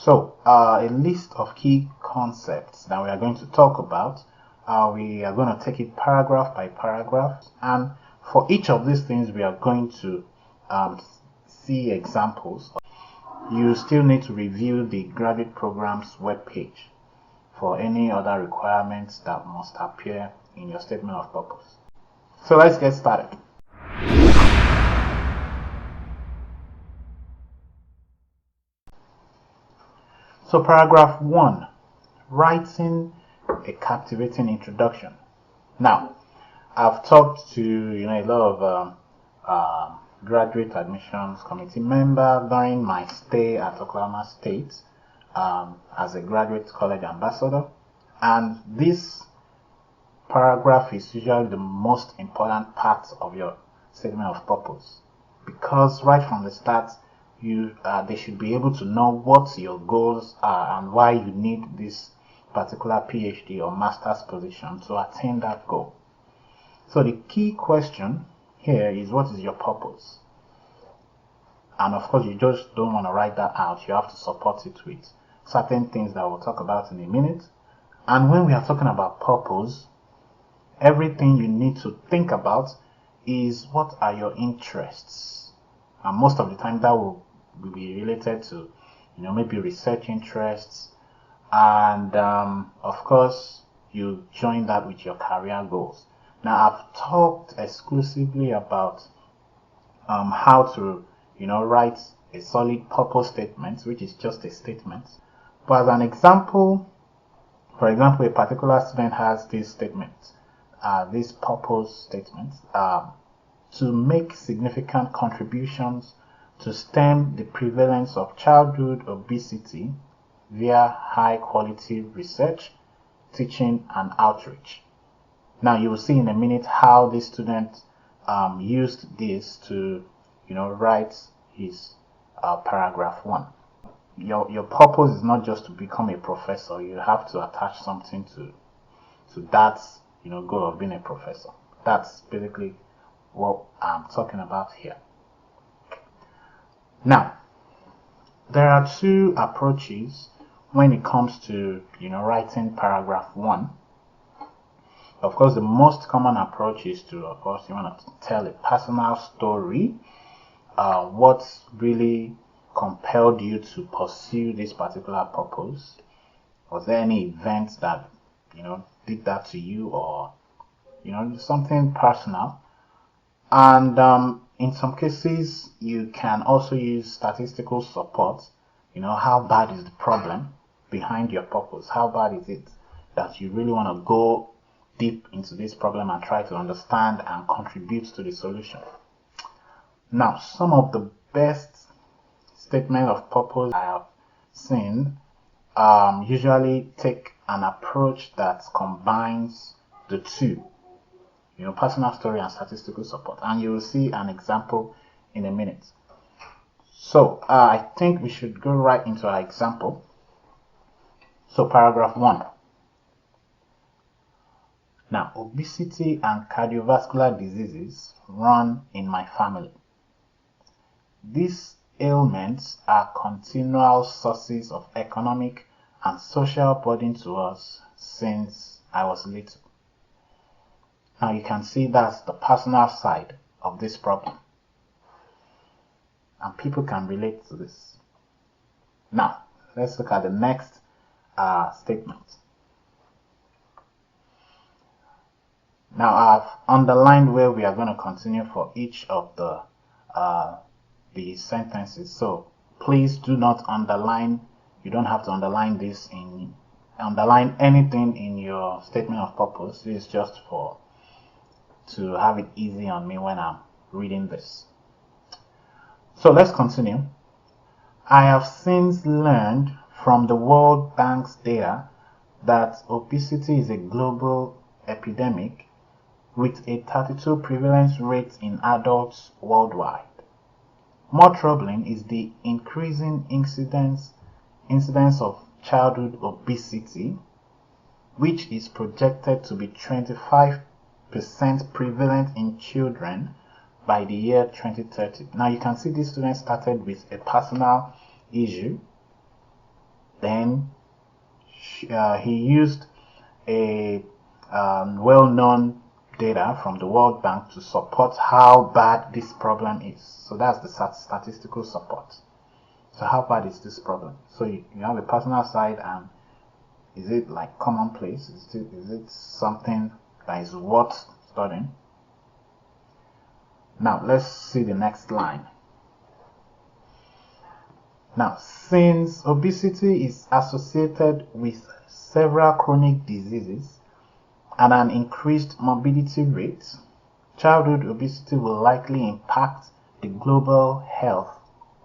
So, a list of key concepts that we are going to talk about. We are going to take it paragraph by paragraph, and for each of these things, we are going to see examples. You still need to review the graduate program's webpage for any other requirements that must appear in your statement of purpose. So let's get started. So paragraph 1, writing a captivating introduction. Now, I've talked to a lot of graduate admissions committee member during my stay at Oklahoma State as a graduate college ambassador, and this paragraph is usually the most important part of your statement of purpose, because right from the start they should be able to know what your goals are and why you need this particular PhD or master's position to attain that goal. So the key question here is, what is your purpose? And of course, you just don't want to write that out. You have to support it with certain things that we'll talk about in a minute. And when we are talking about purpose, everything you need to think about is, what are your interests? And most of the time that will be related to maybe research interests, and of course you join that with your career goals. Now, I've talked exclusively about how to write a solid purpose statement, which is just a statement. But as an example, for example, a particular student has this statement, this purpose statement, to make significant contributions to stem the prevalence of childhood obesity via high quality research, teaching, and outreach. Now, you will see in a minute how this student used this to write his paragraph 1. Your purpose is not just to become a professor. You have to attach something to that goal of being a professor. That's basically what I'm talking about here. Now, there are two approaches when it comes to writing paragraph 1. Of course, the most common approach is to, of course, you want to tell a personal story. What really compelled you to pursue this particular purpose? Was there any event that did that to you, or something personal? And in some cases, you can also use statistical support. How bad is the problem behind your purpose? How bad is it that you really want to go deep into this problem and try to understand and contribute to the solution? Now, some of the best statement of purpose I have seen usually take an approach that combines the two, personal story and statistical support, and you will see an example in a minute. So I think we should go right into our example. So paragraph 1. Now, obesity and cardiovascular diseases run in my family. These ailments are continual sources of economic and social burden to us since I was little. Now, you can see that's the personal side of this problem, and people can relate to this. Now, let's look at the next statement. Now, I've underlined where we are going to continue for each of the sentences. So please do not underline. You don't have to underline anything in your statement of purpose. This is just to have it easy on me when I'm reading this. So let's continue. I have since learned from the World Bank's data that obesity is a global epidemic with a 32 prevalence rate in adults worldwide. More troubling is the increasing incidence of childhood obesity, which is projected to be 25% prevalent in children by the year 2030. Now, you can see this student started with a personal issue, Then he used a well-known data from the World Bank to support how bad this problem is. So that's the statistical support. So how bad is this problem? So you have a personal side, and is it like commonplace? Is it something that is worth studying? Now let's see the next line. Now, since obesity is associated with several chronic diseases and an increased morbidity rate, childhood obesity will likely impact the global health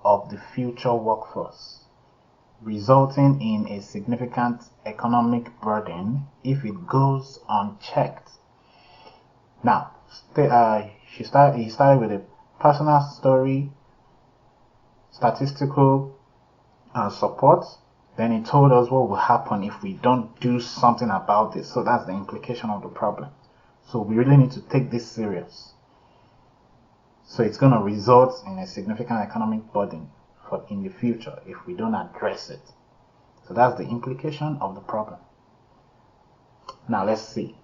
of the future workforce, resulting in a significant economic burden if it goes unchecked. Now, he started with a personal story, statistical support. Then he told us what will happen if we don't do something about this. So that's the implication of the problem. So we really need to take this serious. So it's going to result in a significant economic burden in the future if we don't address it. So that's the implication of the problem. Now let's see.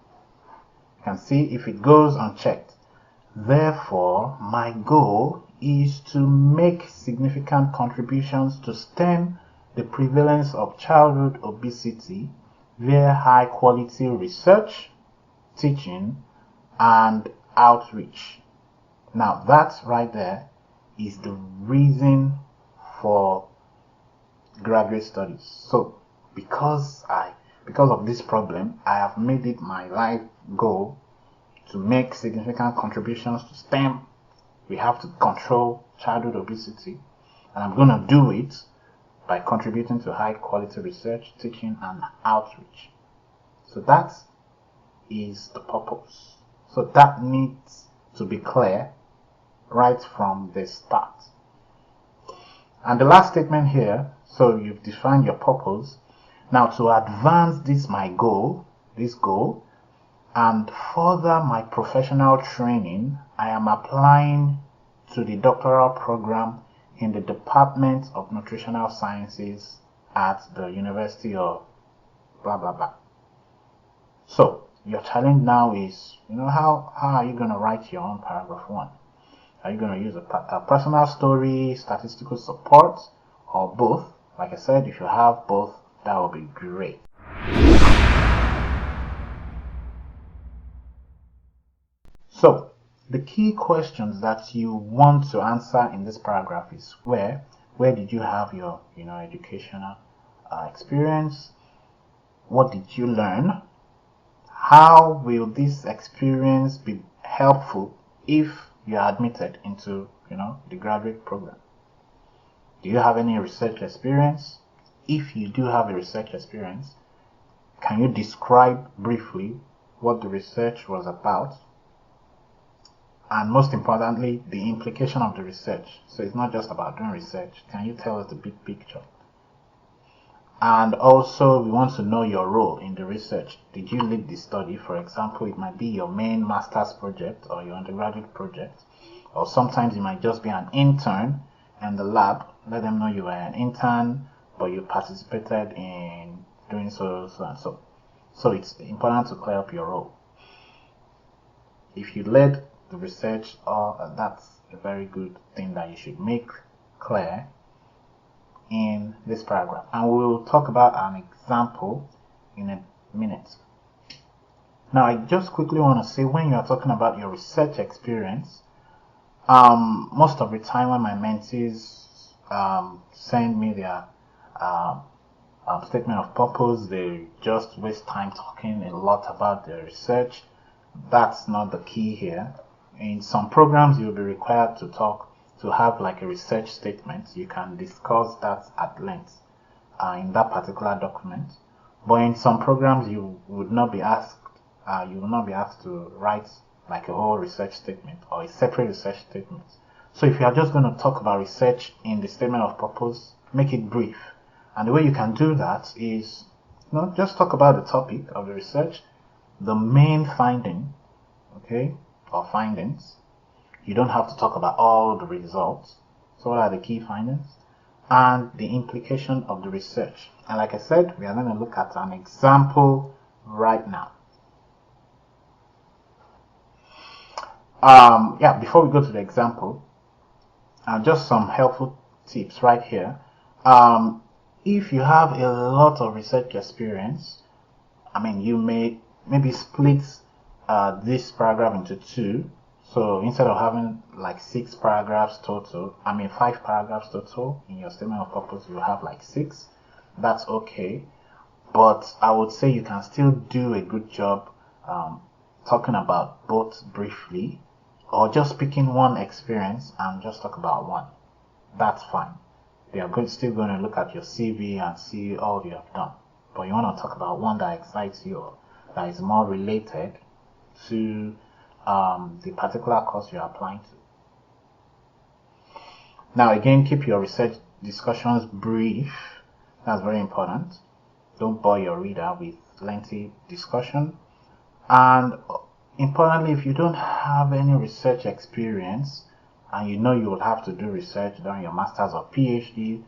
You can see if it goes unchecked. Therefore, my goal is to make significant contributions to stem the prevalence of childhood obesity via high quality research, teaching, and outreach. Now that right there is the reason for graduate studies. So because of this problem, I have made it my life goal to make significant contributions to STEM. We have to control childhood obesity, and I'm going to do it by contributing to high quality research, teaching, and outreach. So that is the purpose. So that needs to be clear right from the start. And the last statement here, so you've defined your purpose. Now to advance this goal, and further my professional training, I am applying to the doctoral program in the Department of Nutritional Sciences at the University of blah blah blah. So your challenge now is, how are you going to write your own paragraph 1? Are you going to use a personal story, statistical support, or both? Like I said, if you have both, that would be great. So the key questions that you want to answer in this paragraph is where did you have your educational experience? What did you learn? How will this experience be helpful if you are admitted into the graduate program? Do you have any research experience? If you do have a research experience, can you describe briefly what the research was about? And most importantly, the implication of the research. So it's not just about doing research. Can you tell us the big picture? And also, we want to know your role in the research. Did you lead the study? For example, it might be your main master's project or your undergraduate project. Or sometimes you might just be an intern in the lab. Let them know you were an intern, but you participated in doing so and so. So it's important to clear up your role. If you led the research, that's a very good thing that you should make clear in this paragraph. And we'll talk about an example in a minute. Now, I just quickly want to say, when you are talking about your research experience, most of the time when my mentees send me their statement of purpose, they just waste time talking a lot about their research. That's not the key here. In some programs, you'll be required to have like a research statement. You can discuss that at length in that particular document. But in some programs, you will not be asked to write like a whole research statement or a separate research statement. So if you are just going to talk about research in the statement of purpose, make it brief. And the way you can do that is just talk about the topic of the research, the main finding, okay, or findings. You don't have to talk about all the results. So what are the key findings? And the implication of the research. And like I said, we are going to look at an example right now. Yeah, before we go to the example, just some helpful tips right here. If you have a lot of research experience, I mean, you may maybe split this paragraph into two. So instead of having like 6 paragraphs total, I mean 5 paragraphs total in your statement of purpose, you have like 6. That's okay. But I would say you can still do a good job talking about both briefly, or just picking one experience and just talk about one. That's fine. They are still going to look at your CV and see all you have done. But you want to talk about one that excites you, or that is more related to the particular course you're applying to. Now again, keep your research discussions brief. That's very important. Don't bore your reader with lengthy discussion. And importantly, if you don't have any research experience and you know you will have to do research during your master's or PhD,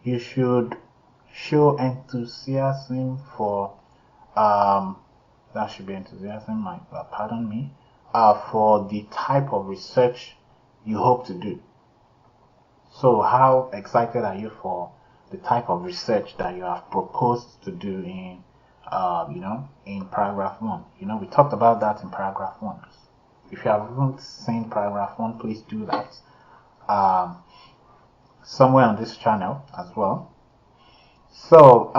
you should show enthusiasm for that should be enthusiasm, pardon me, for the type of research you hope to do. So how excited are you for the type of research that you have proposed to do in in paragraph 1? We talked about that in paragraph 1. If you haven't seen paragraph 1, please do that somewhere on this channel as well. So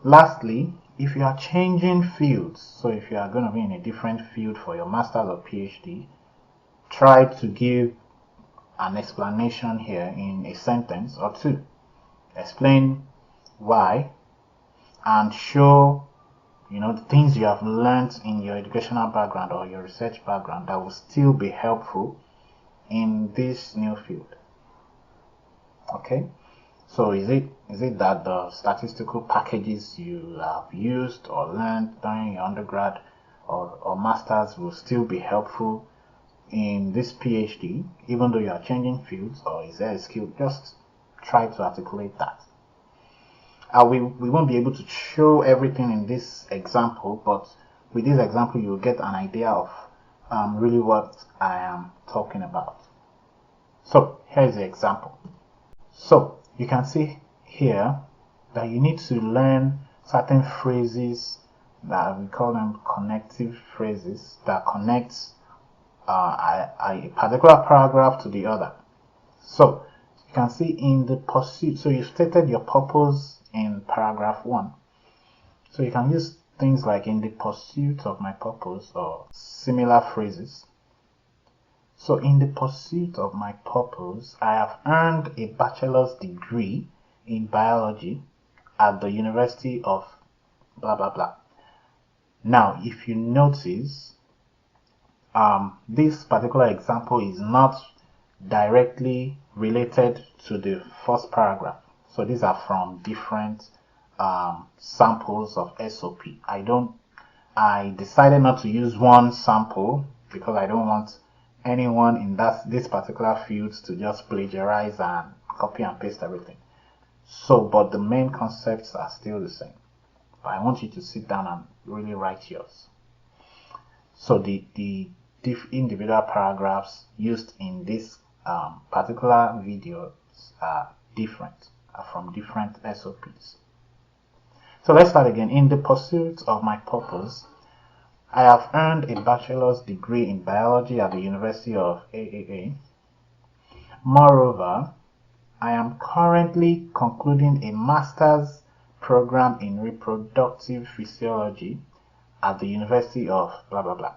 lastly, if you are changing fields, so if you are going to be in a different field for your master's or PhD, try to give an explanation here in a sentence or two. Explain why and show the things you have learned in your educational background or your research background that will still be helpful in this new field. Okay, so is it that the statistical packages you have used or learned during your undergrad or masters will still be helpful in this PhD, even though you are changing fields? Or is there a skill? Just try to articulate that. We won't be able to show everything in this example, but with this example you will get an idea of really what I am talking about. So here's the example. So you can see here that you need to learn certain phrases that we call them connective phrases that connects a particular paragraph to the other. So you can see in the pursuit, so you stated your purpose in paragraph 1. So you can use things like in the pursuit of my purpose or similar phrases. So in the pursuit of my purpose, I have earned a bachelor's degree in biology at the University of blah blah blah. Now if you notice, this particular example is not directly related to the first paragraph. So these are from different samples of SOP. I decided not to use one sample because I don't want anyone in this particular field to just plagiarize and copy and paste everything. So, but the main concepts are still the same. But I want you to sit down and really write yours. So the individual paragraphs used in this particular video are different, from different SOPs. So let's start again. In the pursuit of my purpose, I have earned a bachelor's degree in biology at the University of AAA. Moreover, I am currently concluding a master's program in reproductive physiology at the University of blah blah blah.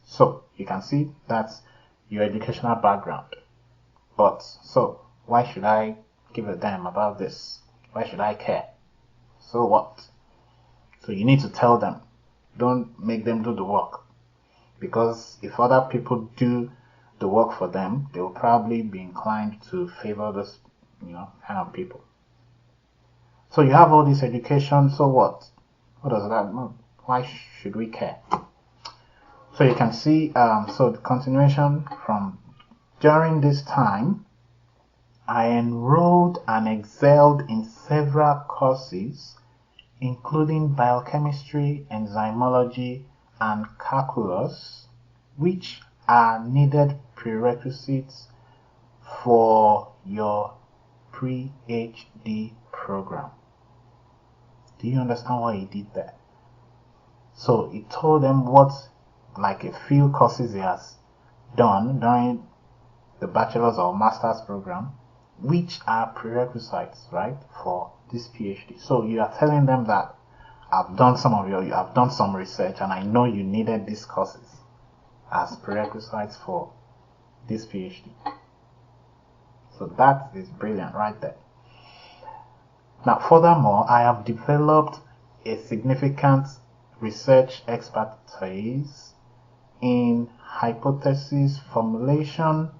So you can see that's your educational background. But so why should I give a damn about this? Why should I care? So what? So you need to tell them. Don't make them do the work. Because if other people do the work for them, they will probably be inclined to favor this, kind of people. So you have all this education, so what? What does that mean? Why should we care? So you can see, so the continuation from during this time, I enrolled and excelled in several courses, including biochemistry, enzymology, and calculus, which are needed prerequisites for your pre-HD program. Do you understand what he did there? So he told them what, like a few courses he has done during the bachelor's or master's program, which are prerequisites, right, for this PhD. So you are telling them that I've done some research, and I know you needed these courses as prerequisites for this PhD. So that is brilliant right there. Now, furthermore, I have developed a significant research expertise in hypothesis formulation,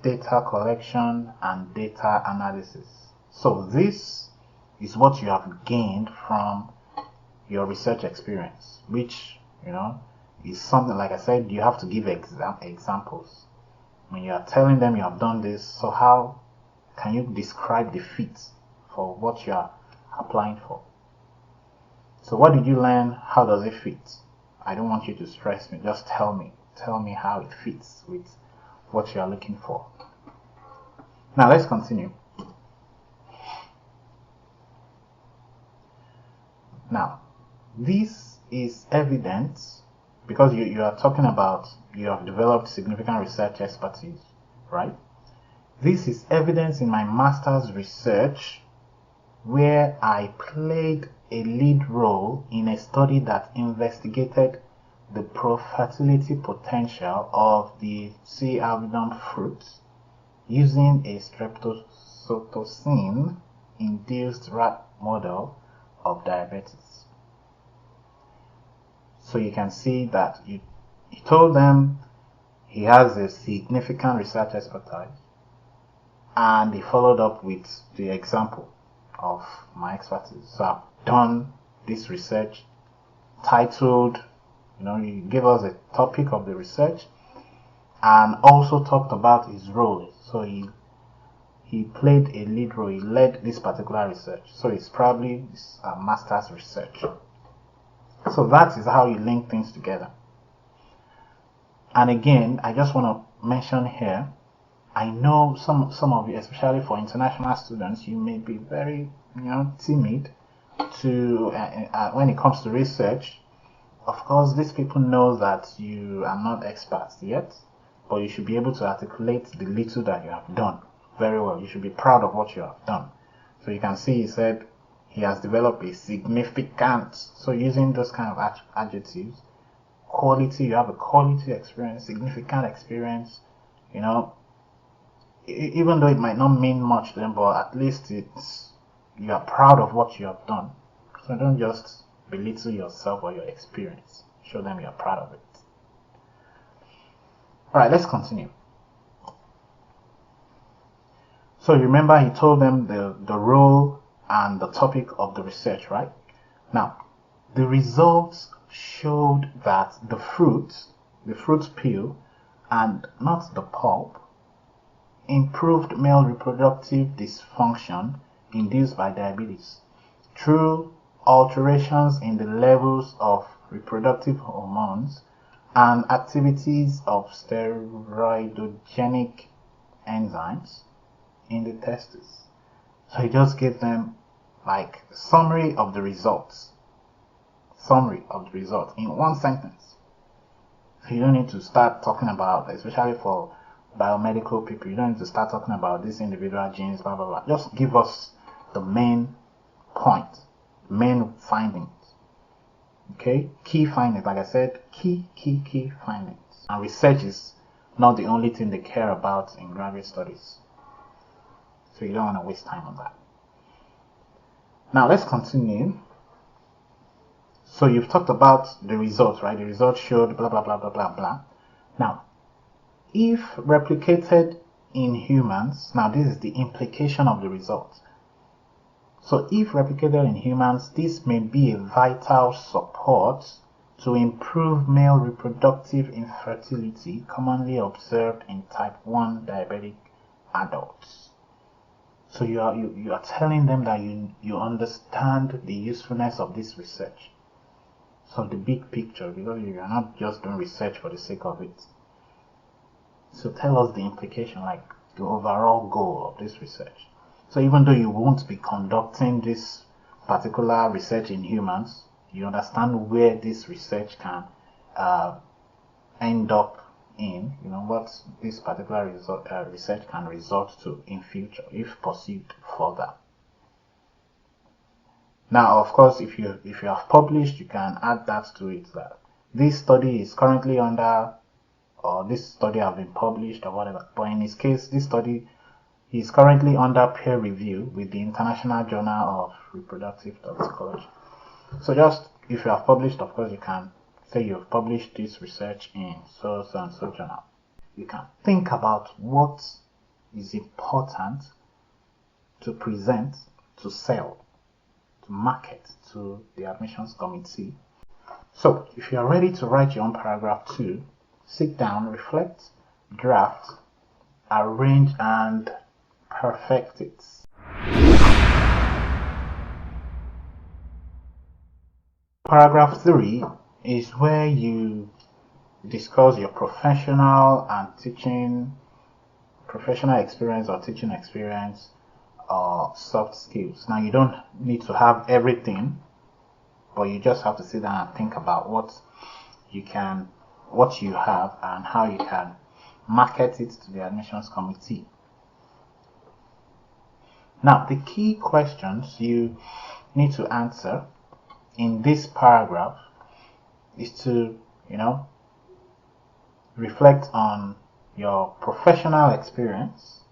data collection, and data analysis. So this is what you have gained from your research experience, which, is something, like I said, you have to give examples. When you are telling them you have done this, so how can you describe the fit for what you are applying for? So what did you learn? How does it fit? I don't want you to stress me. Just tell me how it fits with what you are looking for. Now let's continue. Now, this is evidence because you are talking about you have developed significant research expertise, right? This is evidence in my master's research where I played a lead role in a study that investigated the pro-fertility potential of the C. albinum fruits using a streptozotocin-induced rat model of diabetes. So you can see that he told them he has a significant research expertise, and he followed up with the example of my expertise. So I've done this research titled, he gave us a topic of the research and also talked about his role. So he played a lead role, he led this particular research. So it's probably a master's research. So that is how you link things together. And again, I just want to mention here, I know some of you, especially for international students, you may be very timid to when it comes to research. Of course, these people know that you are not experts yet, but you should be able to articulate the little that you have done very well. You should be proud of what you have done. So you can see he said he has developed a significant, so using those kind of adjectives, quality, you have a quality experience, significant experience, even though it might not mean much to them, but at least you are proud of what you have done. So don't just belittle yourself or your experience. Show them you are proud of it. Alright, let's continue. So remember he told them the role and the topic of the research, right? Now, the results showed that the fruit peel, and not the pulp, improved male reproductive dysfunction induced by diabetes through alterations in the levels of reproductive hormones and activities of steroidogenic enzymes in the testes. So he just gave them like a summary of the results in one sentence. So you don't need to start talking about, especially for biomedical people, you don't need to start talking about these individual genes, blah blah blah. Just give us the main point, main findings. Okay, key findings. Like I said, key findings. And research is not the only thing they care about in graduate studies, so you don't want to waste time on that. Now let's continue. So you've talked about the results, right? The results showed blah blah blah blah blah blah. Now, if replicated in humans, now this is the implication of the results. So if replicated in humans, this may be a vital support to improve male reproductive infertility commonly observed in type 1 diabetic adults. So you are telling them that you understand the usefulness of this research. So the big picture, because you are not just doing research for the sake of it. So tell us the implication, like the overall goal of this research. So even though you won't be conducting this particular research in humans, you understand where this research can end up in, what this particular research can result to in future if pursued further. Now, of course, if you have published, you can add that to it, that this study is currently under, or this study have been published or whatever. But in his case, this study is currently under peer review with the International Journal of Reproductive Toxicology. So just if you have published, of course, you can say you've published this research in so and so journal. You can think about what is important to present, to sell, to market to the admissions committee. So if you are ready to write your own paragraph 2, sit down, reflect, draft, arrange, and perfect it. Paragraph 3 is where you discuss your professional experience or teaching experience or soft skills. Now, you don't need to have everything, but you just have to sit down and think about what you have and how you can market it to the admissions committee. Now, the key questions you need to answer in this paragraph is to, reflect on your professional experience.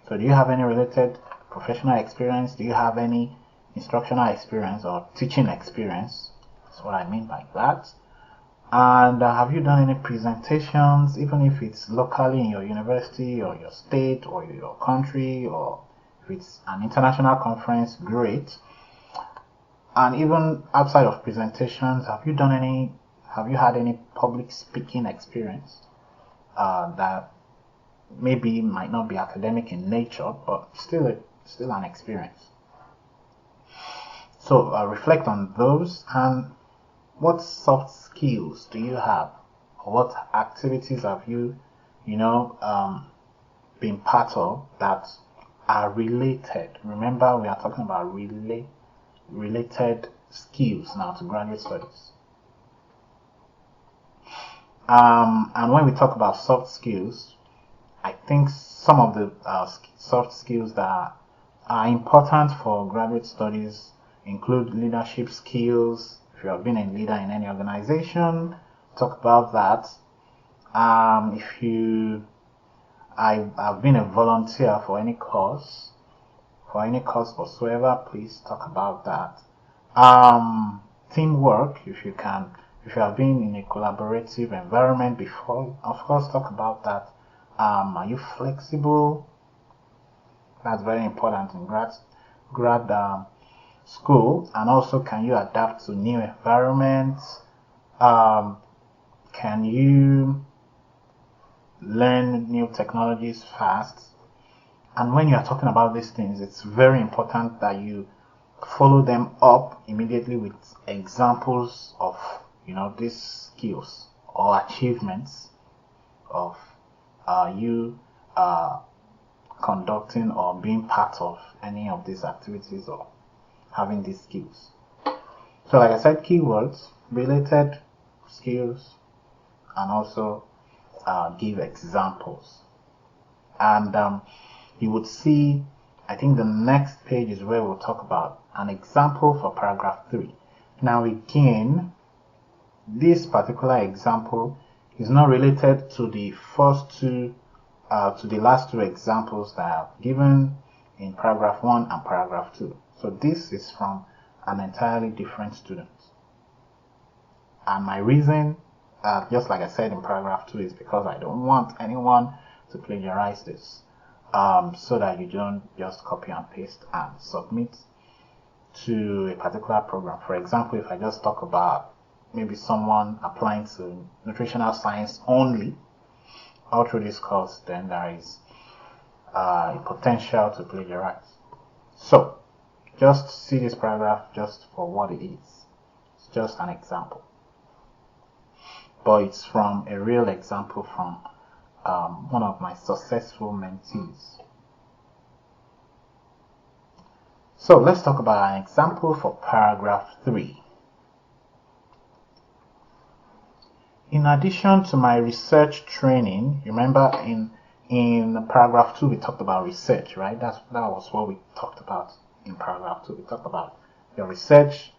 So do you have any related professional experience? Do you have any instructional experience or teaching experience? That's what I mean by that. And have you done any presentations, even if it's locally in your university or your state or your country, or if it's an international conference, great. And even outside of presentations, have you had any public speaking experience that maybe might not be academic in nature, but still an experience? So reflect on those, and what soft skills do you have, or what activities have you, been part of that are related? Remember, we are talking about related skills now to graduate studies. And when we talk about soft skills, I think some of the soft skills that are important for graduate studies include leadership skills. If you have been a leader in any organization, talk about that. I've been a volunteer for any cause whatsoever, please talk about that. Teamwork, if you have been in a collaborative environment before, of course, talk about that. Are you flexible? That's very important in grad school. And also, can you adapt to new environments? Can you learn new technologies fast? And when you are talking about these things, it's very important that you follow them up immediately with examples of these skills or achievements of you conducting or being part of any of these activities or having these skills. So like I said, keywords, related skills, and also give examples. And you would see, I think the next page is where we'll talk about an example for paragraph 3. Now again, this particular example is not related to the first two, to the last two examples that I've given in paragraph 1 and paragraph 2. So this is from an entirely different student. And my reason, just like I said in paragraph 2, is because I don't want anyone to plagiarize this, so that you don't just copy and paste and submit to a particular program. For example, if I just talk about maybe someone applying to nutritional science only all through this course, then there is a potential to plagiarize. So, just see this paragraph just for what it is. It's just an example. But it's from a real example from one of my successful mentees. So let's talk about an example for paragraph 3. In addition to my research training, remember in paragraph 2 we talked about research, right? That was what we talked about in paragraph 2. We talked about your research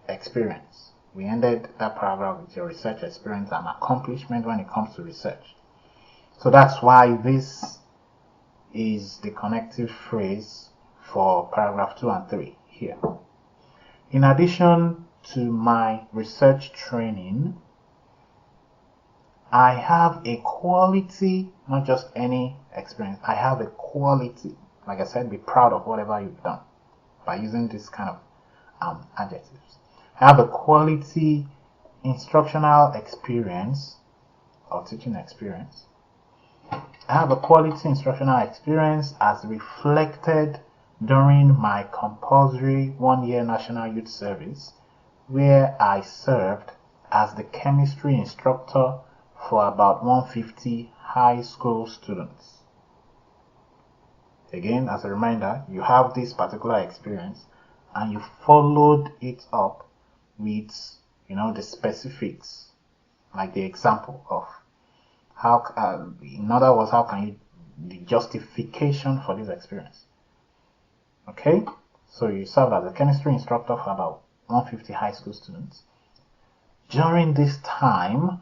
experience. We ended that paragraph with your research experience and accomplishment when it comes to research. So that's why this is the connective phrase for paragraph 2 and 3 here. In addition to my research training, I have a quality, not just any experience. I have a quality. Like I said, be proud of whatever you've done by using this kind of adjectives. I have a quality instructional experience or teaching experience. I have a quality instructional experience as reflected during my compulsory one-year National Youth Service, where I served as the chemistry instructor for about 150 high school students. Again, as a reminder, you have this particular experience and you followed it up with, the specifics, like the example of how, in other words, how can you, the justification for this experience. Okay, so you served as a chemistry instructor for about 150 high school students. During this time,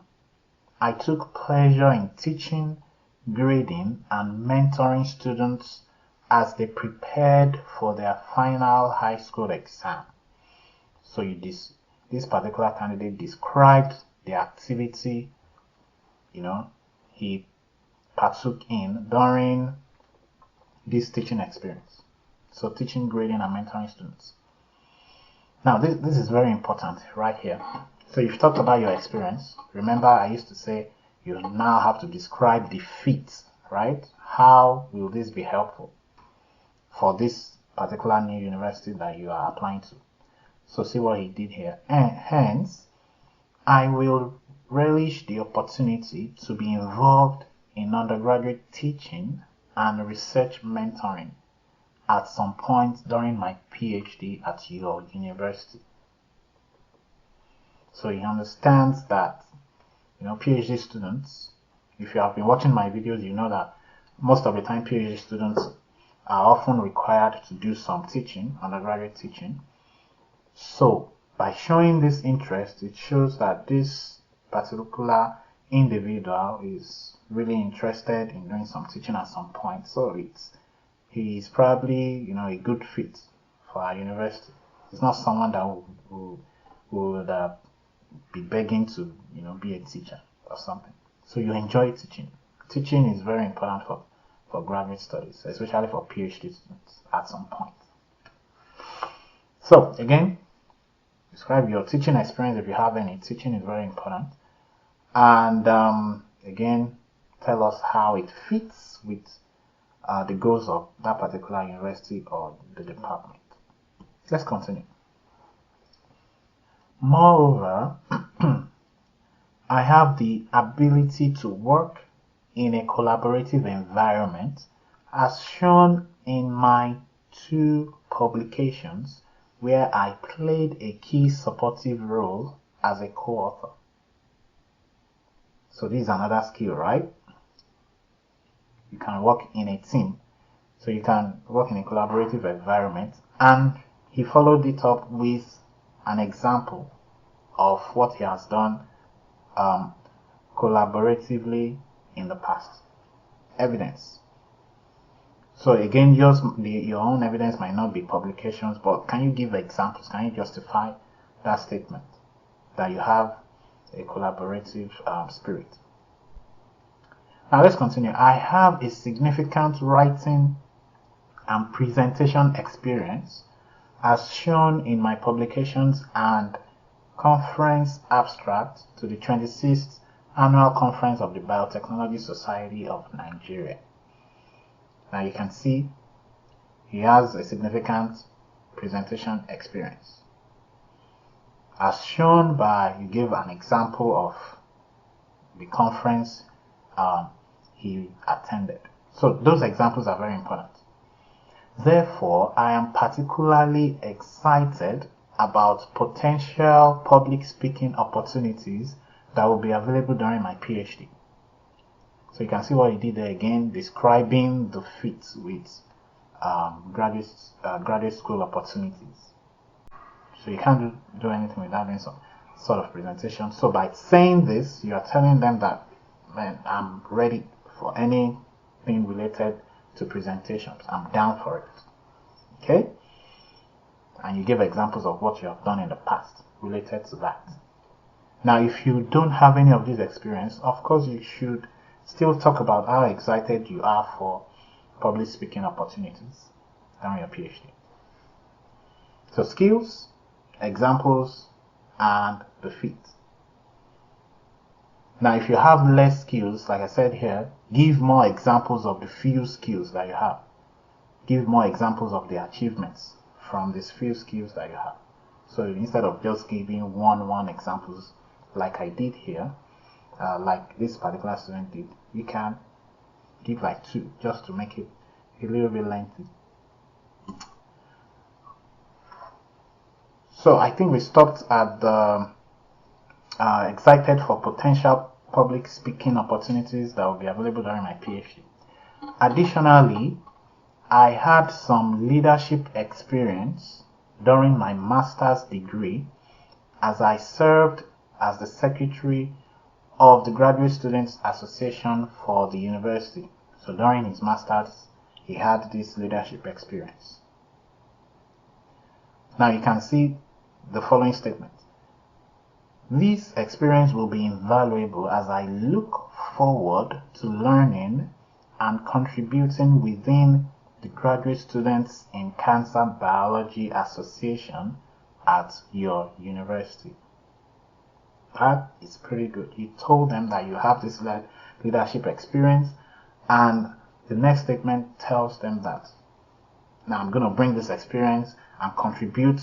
I took pleasure in teaching, grading, and mentoring students as they prepared for their final high school exam. So this particular candidate described the activity, he partook in during this teaching experience. So teaching, grading, and mentoring students. Now this is very important right here. So you've talked about your experience. Remember, I used to say you now have to describe the fit, right? How will this be helpful for this particular new university that you are applying to? So see what he did here. And hence, I will relish the opportunity to be involved in undergraduate teaching and research mentoring at some point during my PhD at your university. So he understands that, PhD students, if you have been watching my videos, you know that most of the time PhD students are often required to do some teaching, undergraduate teaching. So by showing this interest, it shows that this particular individual is really interested in doing some teaching at some point. So he is probably, a good fit for our university. It's not someone that would be begging to, be a teacher or something. So you enjoy teaching. Teaching is very important for graduate studies, especially for PhD students at some point. So again, describe your teaching experience if you have any. Teaching is very important. And again, tell us how it fits with the goals of that particular university or the department. Let's continue. Moreover, I have the ability to work in a collaborative environment as shown in my 2 publications where I played a key supportive role as a co-author. So this is another skill, right? You can work in a team. So you can work in a collaborative environment. And he followed it up with an example of what he has done collaboratively in the past. Evidence. So again, your own evidence might not be publications, but can you give examples? Can you justify that statement that you have a collaborative spirit? Now let's continue. I have a significant writing and presentation experience as shown in my publications and conference abstract to the 26th Annual Conference of the Biotechnology Society of Nigeria. Now you can see he has a significant presentation experience. As shown by, you give an example of the conference he attended. So those examples are very important. Therefore, I am particularly excited about potential public speaking opportunities that will be available during my PhD. So you can see what he did there again, describing the fit with graduate school opportunities. So you can't do anything without doing some sort of presentation. So by saying this, you are telling them that, man, I'm ready for anything related to presentations. I'm down for it. Okay? And you give examples of what you have done in the past related to that. Now, if you don't have any of this experience, of course, you should still talk about how excited you are for public speaking opportunities during your PhD. So skills, examples, and the fit. Now, if you have less skills, like I said here, give more examples of the few skills that you have. Give more examples of the achievements from these few skills that you have. So instead of just giving one examples like I did here, like this particular student did, you can give like 2 just to make it a little bit lengthy. So I think we stopped at the excited for potential public speaking opportunities that will be available during my PhD. Additionally, I had some leadership experience during my master's degree as I served as the secretary of the Graduate Students Association for the university. So during his master's, he had this leadership experience. Now you can see the following statement. This experience will be invaluable as I look forward to learning and contributing within the Graduate Students in Cancer Biology Association at your university. That is pretty good. You told them that you have this leadership experience, and the next statement tells them that now I'm going to bring this experience and contribute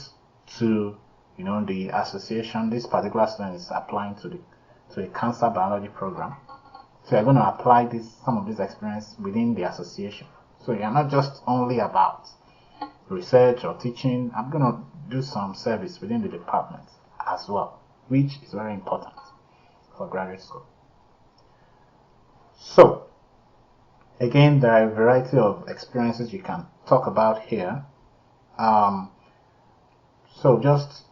to the association. This particular student is applying to a cancer biology program. So you're going to apply some of this experience within the association. So you're not just only about research or teaching. I'm going to do some service within the department as well, which is very important for graduate school. So again, there are a variety of experiences you can talk about here. So just,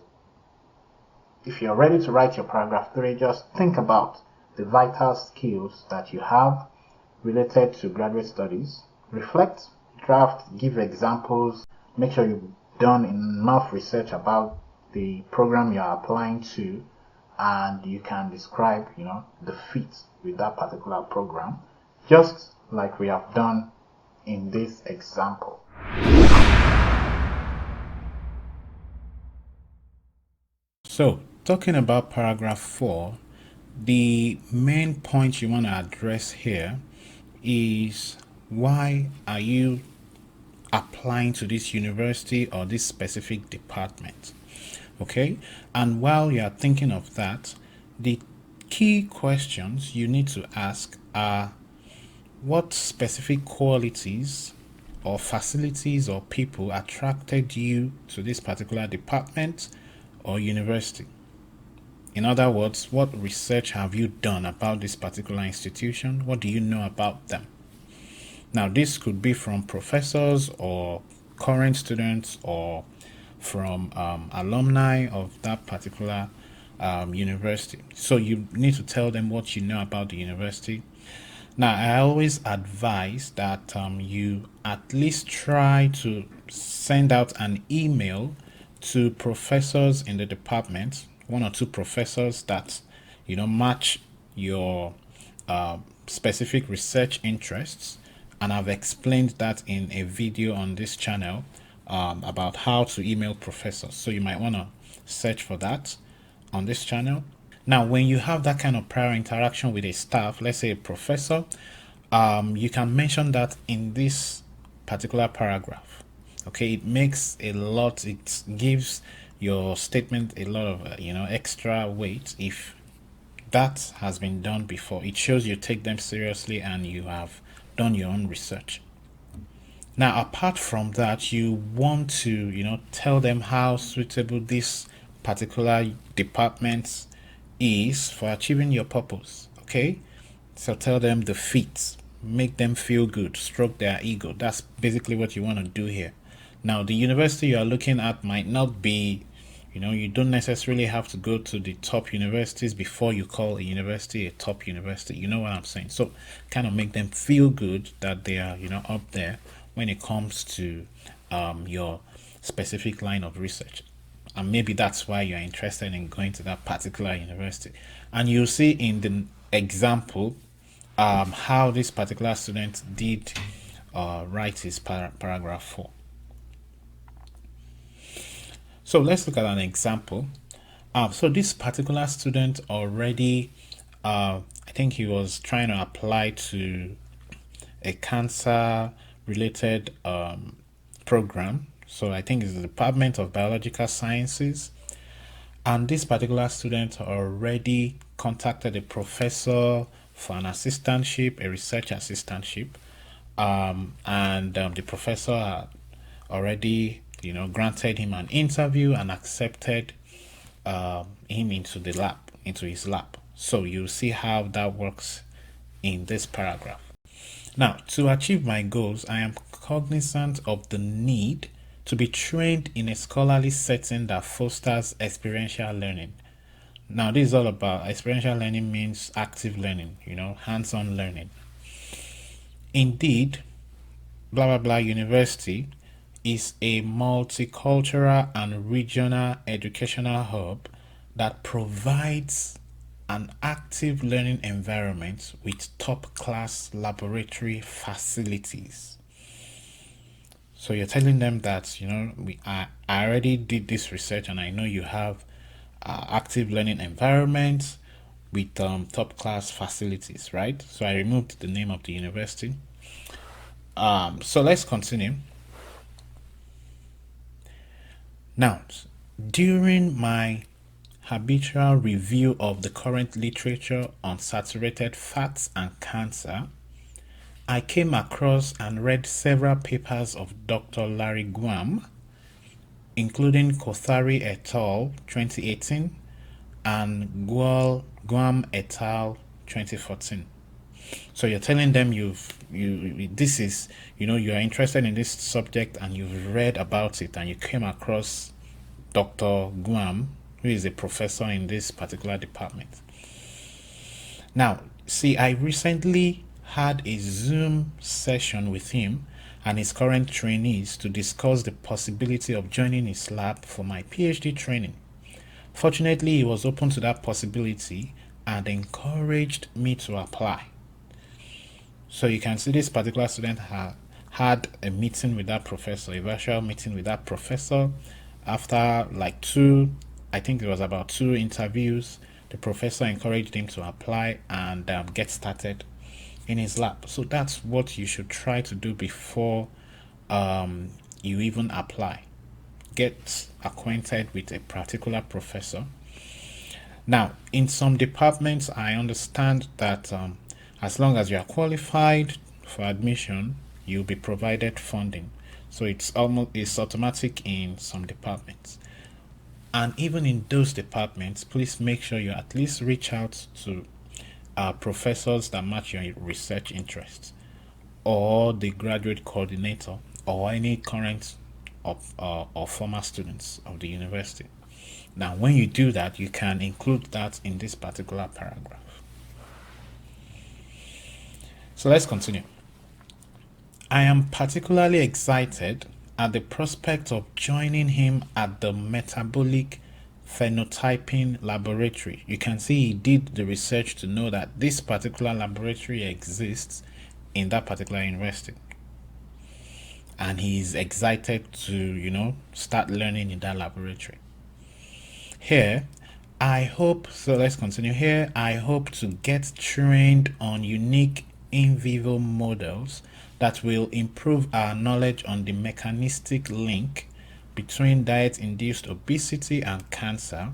if you're ready to write your paragraph 3, just think about the vital skills that you have related to graduate studies. Reflect, draft, give examples, make sure you've done enough research about the program you're applying to, and you can describe, the fit with that particular program, just like we have done in this example. So, talking about paragraph 4, the main point you want to address here is, why are you applying to this university or this specific department? Okay, and while you are thinking of that, the key questions you need to ask are, what specific qualities or facilities or people attracted you to this particular department or university? In other words, what research have you done about this particular institution? What do you know about them? Now, this could be from professors or current students or from alumni of that particular university. So you need to tell them what you know about the university. Now, I always advise that you at least try to send out an email to professors in the department, 1 or 2 professors that match your specific research interests, and I've explained that in a video on this channel about how to email professors. So you might want to search for that on this channel. Now, when you have that kind of prior interaction with a staff, let's say a professor, you can mention that in this particular paragraph. Okay, it makes a lot, it gives your statement a lot of extra weight if that has been done before. It shows you take them seriously and you have done your own research. Now, apart from that, you want to, tell them how suitable this particular department is for achieving your purpose. Okay? So tell them the fit, make them feel good, stroke their ego. That's basically what you want to do here. Now, the university you are looking at might not be, you don't necessarily have to go to the top universities before you call a university a top university. You know what I'm saying? So kind of make them feel good that they are, up there when it comes to your specific line of research. And maybe that's why you're interested in going to that particular university. And you'll see in the example how this particular student did write his paragraph 4. So let's look at an example. So this particular student already, I think he was trying to apply to a cancer related program. So I think it's the Department of Biological Sciences. And this particular student already contacted a professor for an assistantship, a research assistantship. And the professor had already, granted him an interview and accepted him into his lab. So you'll see how that works in this paragraph. Now, to achieve my goals, I am cognizant of the need to be trained in a scholarly setting that fosters experiential learning. Now, this is all about experiential learning means active learning, hands-on learning. Indeed, blah blah blah university is a multicultural and regional educational hub that provides an active learning environment with top-class laboratory facilities. So you're telling them that I already did this research and I know you have active learning environments with top-class facilities, right? So I removed the name of the university. So let's continue. Now, during my habitual review of the current literature on saturated fats and cancer, I came across and read several papers of Dr. Larry Guam, including Kothari et al. 2018 and Guam et al. 2014. So you're telling them you are interested in this subject and you've read about it and you came across Dr. Guam, who is a professor in this particular department. Now, see, I recently had a Zoom session with him and his current trainees to discuss the possibility of joining his lab for my PhD training. Fortunately, he was open to that possibility and encouraged me to apply. So you can see this particular student had a meeting with that professor, a virtual meeting with that professor. After like I think it was about 2 interviews, the professor encouraged him to apply and get started in his lab. So that's what you should try to do before you even apply. Get acquainted with a particular professor. Now, in some departments, I understand that as long as you are qualified for admission, you'll be provided funding. So it's automatic in some departments. And even in those departments, please make sure you at least reach out to professors that match your research interests, or the graduate coordinator, or any current or former students of the university. Now, when you do that, you can include that in this particular paragraph. So let's continue. I am particularly excited at the prospect of joining him at the metabolic phenotyping laboratory. You can see he did the research to know that this particular laboratory exists in that particular university. And he's excited to, start learning in that laboratory. Here, let's continue here. I hope to get trained on unique in vivo models that will improve our knowledge on the mechanistic link between diet-induced obesity and cancer,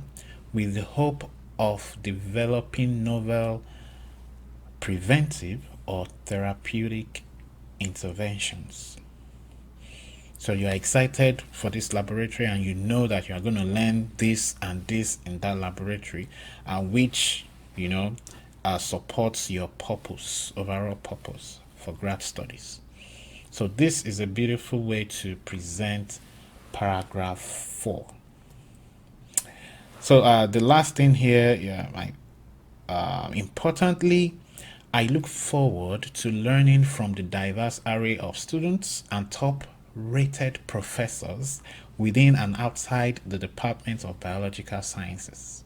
with the hope of developing novel preventive or therapeutic interventions. So you're excited for this laboratory, and you know that you are going to learn this and this in that laboratory, which supports your purpose, overall purpose for grad studies. So this is a beautiful way to present paragraph 4. So the last thing here, importantly, I look forward to learning from the diverse array of students and top-rated professors within and outside the Department of Biological Sciences.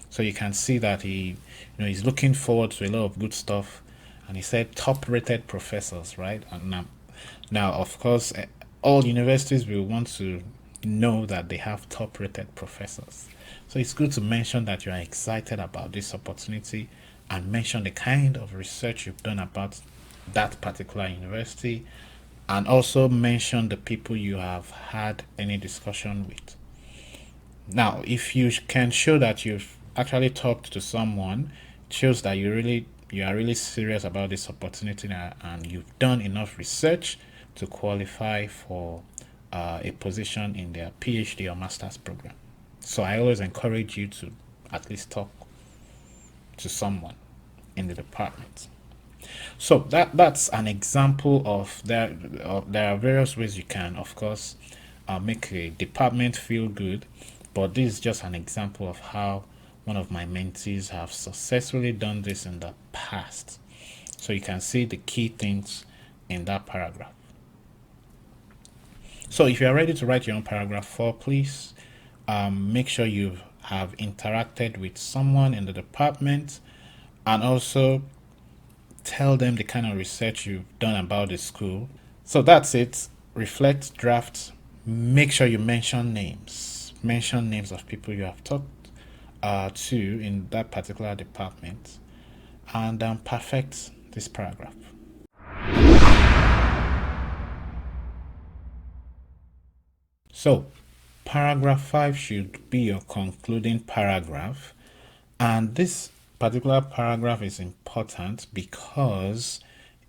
So you can see that he's looking forward to a lot of good stuff, and he said top-rated professors, right? And now, of course, all universities will want to know that they have top-rated professors. So it's good to mention that you are excited about this opportunity, and mention the kind of research you've done about that particular university, and also mention the people you have had any discussion with. Now, if you can show that you've actually talked to someone, it shows that you are really serious about this opportunity, and you've done enough research to qualify for a position in their PhD or master's program. So I always encourage you to at least talk to someone in the department. So that's an example of there are various ways you can, of course, make a department feel good, but this is just an example of how one of my mentees have successfully done this in the past. So you can see the key things in that paragraph. So if you are ready to write your own paragraph 4, please make sure you have interacted with someone in the department, and also tell them the kind of research you've done about the school. So that's it. Reflect, draft. Make sure you mention names. Mention names of people you have talked to in that particular department, and perfect this paragraph. So paragraph 5 should be your concluding paragraph, and this particular paragraph is important because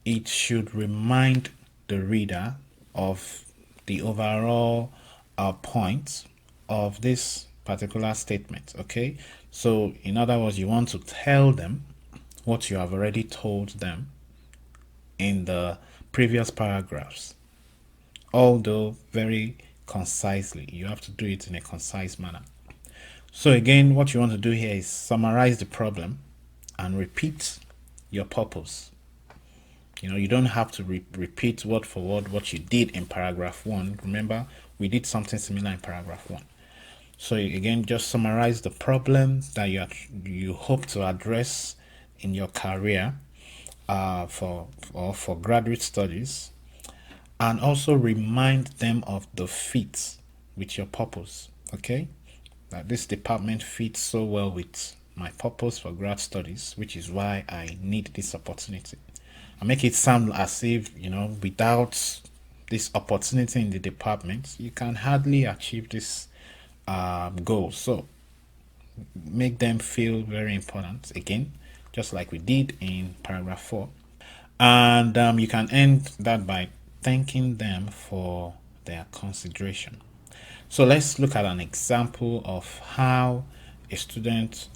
it should remind the reader of the overall point of this particular statement. Okay, so in other words, you want to tell them what you have already told them in the previous paragraphs, although very concisely. You have to do it in a concise manner. So again, what you want to do here is summarize the problem and repeat your purpose. You don't have to repeat word for word what you did in paragraph 1. Remember, we did something similar in paragraph 1. So again, just summarize the problem that you hope to address in your career for graduate studies, and also remind them of the fit with your purpose. Okay, that this department fits so well with my purpose for grad studies, which is why I need this opportunity. I make it sound as if without this opportunity in the department, you can hardly achieve this goal. So make them feel very important, again, just like we did in paragraph 4. And you can end that by thanking them for their consideration. So let's look at an example of how a student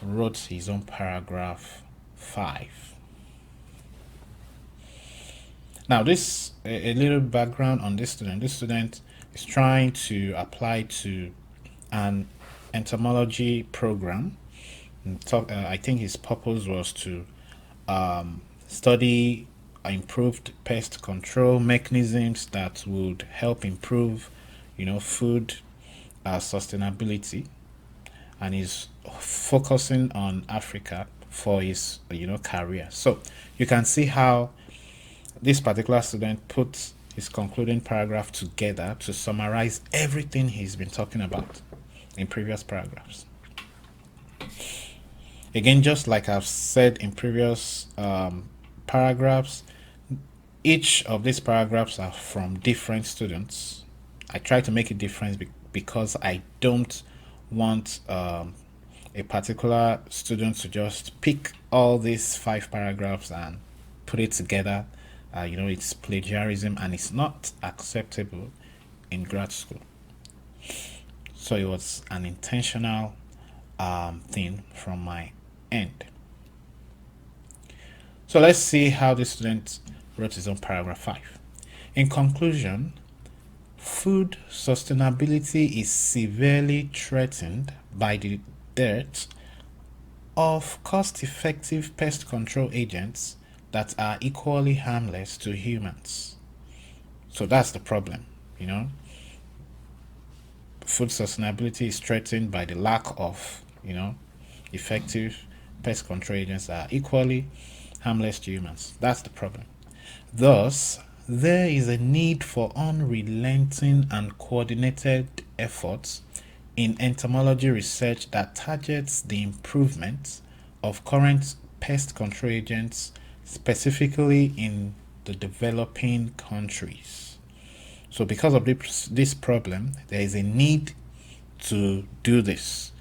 wrote his own paragraph 5. Now, this a little background on this student. This student is trying to apply to an entomology program. I think his purpose was to study improved pest control mechanisms that would help improve, food sustainability, and he's focusing on Africa for his, career. So you can see how this particular student put his concluding paragraph together to summarize everything he's been talking about in previous paragraphs. Again, just like I've said in previous paragraphs, each of these paragraphs are from different students. I try to make it different because I don't want a particular student to just pick all these 5 paragraphs and put it together. It's plagiarism and it's not acceptable in grad school. So it was an intentional thing from my end. So let's see how the student wrote his own paragraph 5. In conclusion, food sustainability is severely threatened by the dearth of cost-effective pest control agents that are equally harmless to humans. So that's the problem, Food sustainability is threatened by the lack of, effective pest control agents that are equally harmless to humans. That's the problem. Thus, there is a need for unrelenting and coordinated efforts in entomology research that targets the improvement of current pest control agents, specifically in the developing countries. So because of this problem, there is a need to do this.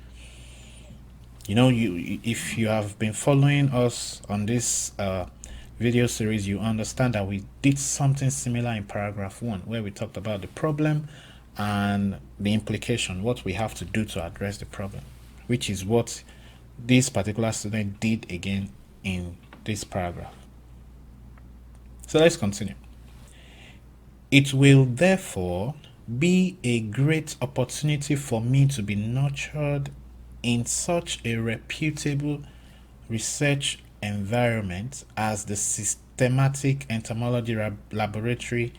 If you have been following us on this video series, you understand that we did something similar in paragraph 1, where we talked about the problem and the implication, what we have to do to address the problem, which is what this particular student did again in this paragraph. So let's continue. It will therefore be a great opportunity for me to be nurtured in such a reputable research environment as the Systematic Entomology Laboratory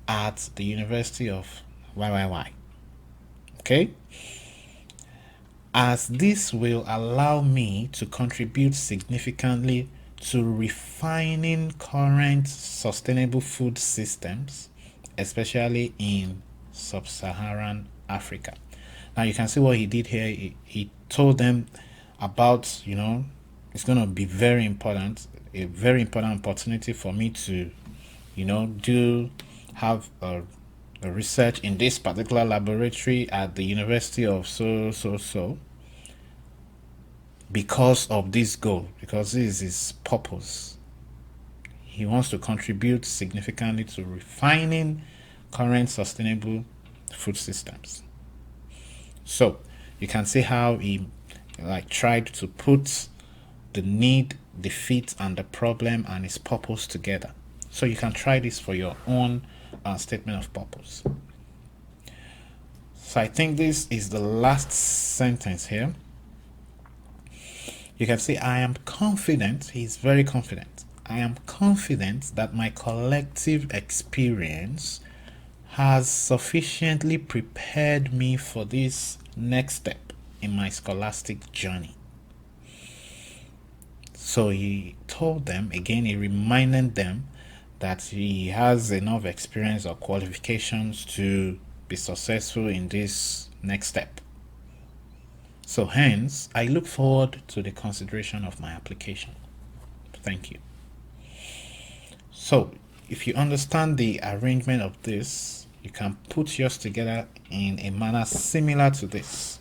at the University of YYY. Okay? As this will allow me to contribute significantly to refining current sustainable food systems, especially in sub-Saharan Africa. Now you can see what he did here. He told them about, it's going to be a very important opportunity for me to, have a research in this particular laboratory at the University of so, because of this goal, because this is his purpose. He wants to contribute significantly to refining current sustainable food systems. So you can see how he tried to put the need, the fit, and the problem and his purpose together. So you can try this for your own statement of purpose. So I think this is the last sentence here. You can see, I am confident, he's very confident. I am confident that my collective experience has sufficiently prepared me for this next step in my scholastic journey. So he told them, again, he reminded them that he has enough experience or qualifications to be successful in this next step. So hence, I look forward to the consideration of my application. Thank you. So if you understand the arrangement of this, you can put yours together in a manner similar to this.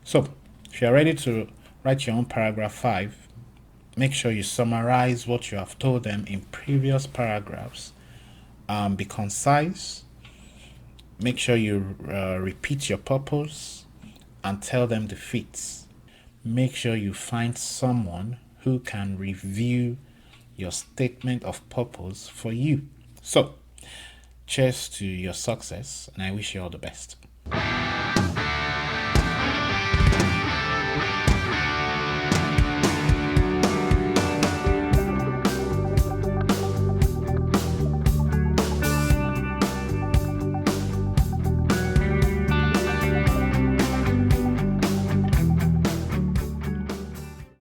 So if you are ready to write your own paragraph 5, make sure you summarize what you have told them in previous paragraphs. Be concise. Make sure you repeat your purpose and tell them the feats. Make sure you find someone who can review your statement of purpose for you. So, cheers to your success, and I wish you all the best.